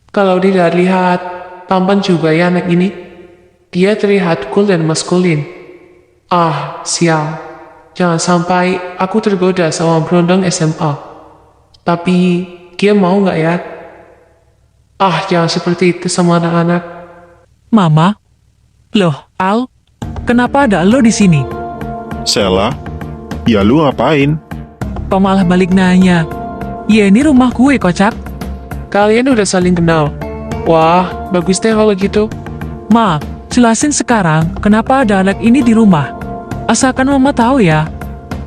Kalau dilihat-lihat, tampan juga ya anak ini. Dia terlihat cool dan maskulin. Ah, sial. Jangan sampai aku tergoda sama berondong SMA. Tapi, dia mau nggak ya? Ah, jangan seperti itu sama anak-anak. Mama? Loh, Al? Kenapa ada lo di sini? Sela, ya lu ngapain? Kok malah balik nanya? Ya ini rumah gue, kocak. Kalian udah saling kenal. Wah, bagus deh kalau gitu. Ma, jelasin sekarang kenapa ada anak ini di rumah. Asalkan Mama tahu ya,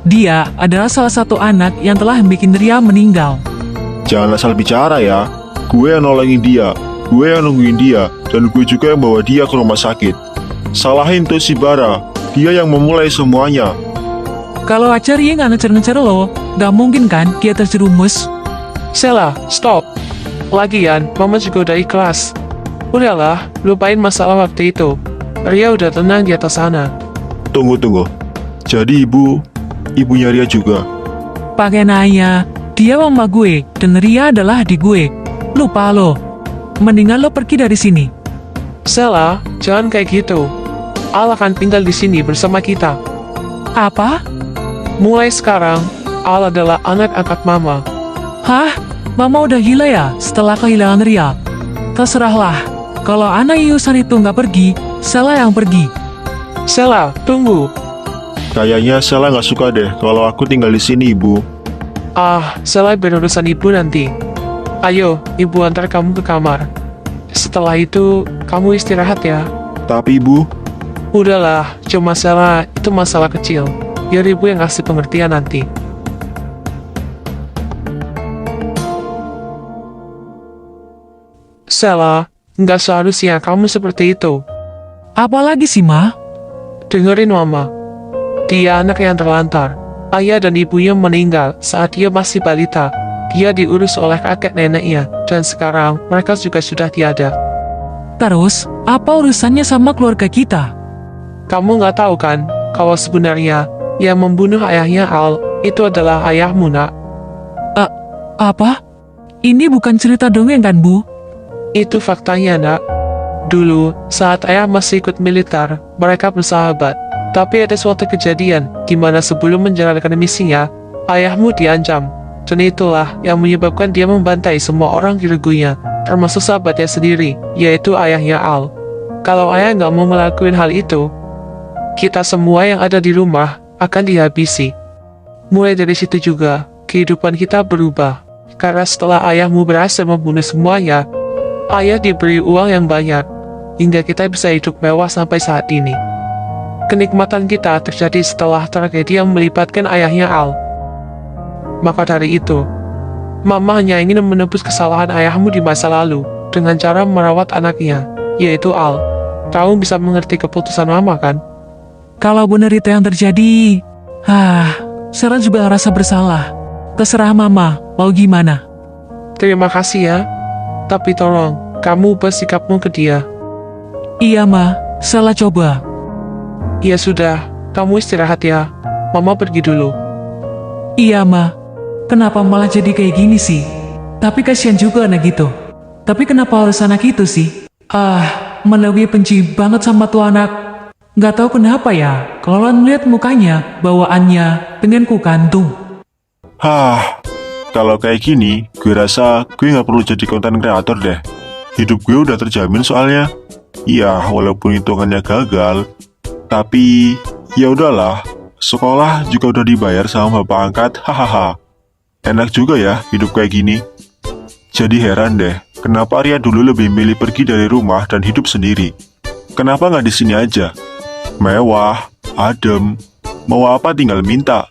dia adalah salah satu anak yang telah bikin Ria meninggal. Jangan asal bicara ya. Gue yang nolongin dia, gue yang nungguin dia, dan gue juga yang bawa dia ke rumah sakit. Salahin tuh si Bara, dia yang memulai semuanya. Kalau aja Ria nggak ngecer-ngecer lo, nggak mungkin kan dia terjerumus. Sela, stop. Lagian, Mama juga udah ikhlas. Udahlah, lupain masalah waktu itu. Ria udah tenang di atas sana. Tunggu. Jadi ibunya Ria juga. Pakai nanya, dia mama gue, dan Ria adalah adik gue. Lupa lo. Mendingan lo pergi dari sini. Sela, jangan kayak gitu. Al akan tinggal di sini bersama kita. Apa? Mulai sekarang, Al adalah anak angkat Mama. Hah? Mama udah gila ya setelah kehilangan Ria? Terserahlah. Kalau anak Yusan itu nggak pergi, Sela yang pergi. Sela, tunggu. Kayaknya Sela nggak suka deh kalau aku tinggal di sini, Ibu. Ah, Sela berurusan ibu nanti. Ayo, ibu antar kamu ke kamar. Setelah itu, kamu istirahat ya. Tapi Ibu, Udahlah, cuma Sela itu masalah kecil. Biar ibu yang kasih pengertian nanti. Sela, nggak seharusnya kamu seperti itu. Apalagi sih, Ma? Dengerin Mama. Dia anak yang terlantar. Ayah dan ibunya meninggal saat dia masih balita. Dia diurus oleh kakek neneknya, dan sekarang mereka juga sudah tiada. Terus, apa urusannya sama keluarga kita? Kamu nggak tahu kan, kalau sebenarnya yang membunuh ayahnya Al itu adalah ayahmu, nak. Apa? Ini bukan cerita dongeng kan, Bu? Itu faktanya, nak. Dulu, saat ayah masih ikut militer, mereka bersahabat. Tapi ada suatu kejadian di mana sebelum menjalankan misinya, ayahmu diancam. Dan itulah yang menyebabkan dia membantai semua orang di regunya, termasuk sahabatnya sendiri, yaitu ayahnya Al. Kalau ayah nggak mau ngelakuin hal itu, kita semua yang ada di rumah akan dihabisi. Mulai dari situ juga, kehidupan kita berubah. Karena setelah ayahmu berhasil membunuh semuanya, ayah diberi uang yang banyak, hingga kita bisa hidup mewah sampai saat ini. Kenikmatan kita terjadi setelah tragedi yang melibatkan ayahnya Al. Maka dari itu, Mama hanya ingin menebus kesalahan ayahmu di masa lalu dengan cara merawat anaknya, yaitu Al. Kamu bisa mengerti keputusan Mama kan? Kalau benar itu yang terjadi, Sarah juga ngerasa bersalah. Terserah Mama, mau gimana? Terima kasih ya. Tapi tolong, kamu ubah sikapmu ke dia. Iya, Ma. Salah coba. Ya sudah, kamu istirahat ya. Mama pergi dulu. Iya, Ma. Kenapa malah jadi kayak gini sih? Tapi kasihan juga anak itu. Tapi kenapa harus anak itu sih? Mana gue benci banget sama tuh anak. Gak tahu kenapa ya, kalau lihat mukanya, bawaannya pengen ku gantung. Kalau kayak gini, gue rasa gue nggak perlu jadi konten kreator deh. Hidup gue udah terjamin soalnya. Iya, walaupun hitungannya gagal, tapi ya udahlah. Sekolah juga udah dibayar sama bapak angkat, hahaha. Enak juga ya hidup kayak gini. Jadi heran deh, kenapa Arya dulu lebih milih pergi dari rumah dan hidup sendiri? Kenapa nggak di sini aja? Mewah, adem, mau apa tinggal minta.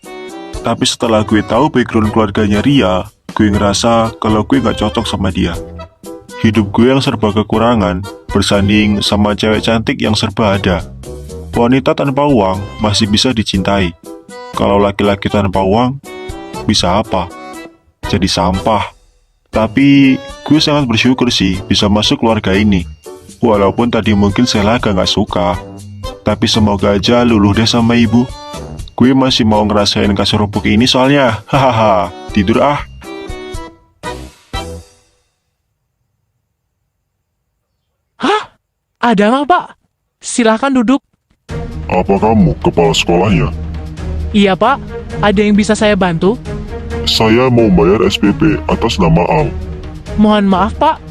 Tapi setelah gue tahu background keluarganya Ria, gue ngerasa kalau gue nggak cocok sama dia. Hidup gue yang serba kekurangan, bersanding sama cewek cantik yang serba ada. Wanita tanpa uang masih bisa dicintai. Kalau laki-laki tanpa uang, bisa apa? Jadi sampah. Tapi gue sangat bersyukur sih bisa masuk keluarga ini. Walaupun tadi mungkin saya agak nggak suka. Tapi semoga aja luluh deh sama ibu. Gue masih mau ngerasain kasur rumpuk ini soalnya. Hahaha, tidur ah. Ada apa, Pak? Silahkan duduk. Apa kamu kepala sekolahnya? Iya, Pak. Ada yang bisa saya bantu? Saya mau bayar SPP atas nama Al. Mohon maaf, Pak.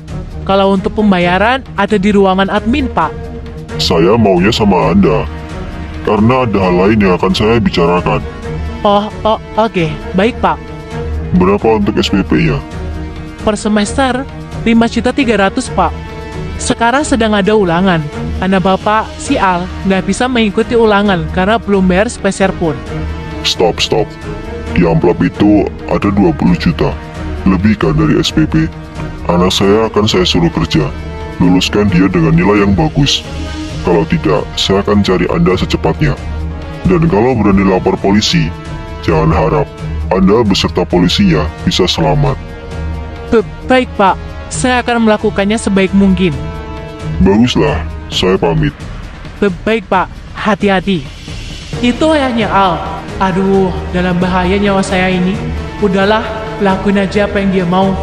Kalau untuk pembayaran, ada di ruangan admin, Pak. Saya maunya sama Anda. Karena ada hal lain yang akan saya bicarakan. Oke. Baik, Pak. Berapa untuk SPP-nya? Per semester, 5.300.000, Pak. Sekarang sedang ada ulangan. Karena Bapak, si Al, nggak bisa mengikuti ulangan karena belum bayar sepeser pun. Stop. Di amplop itu ada 20 juta. Lebih kan dari SPP? Anak saya akan saya suruh kerja. Luluskan dia dengan nilai yang bagus. Kalau tidak, saya akan cari Anda secepatnya. Dan kalau berani lapor polisi, jangan harap Anda beserta polisinya bisa selamat. Baik, Pak. Saya akan melakukannya sebaik mungkin. Baguslah, saya pamit. Baik, Pak. Hati-hati. Itu ayahnya Al. Aduh, dalam bahaya nyawa saya ini. Udahlah, lakuin aja apa yang dia mau.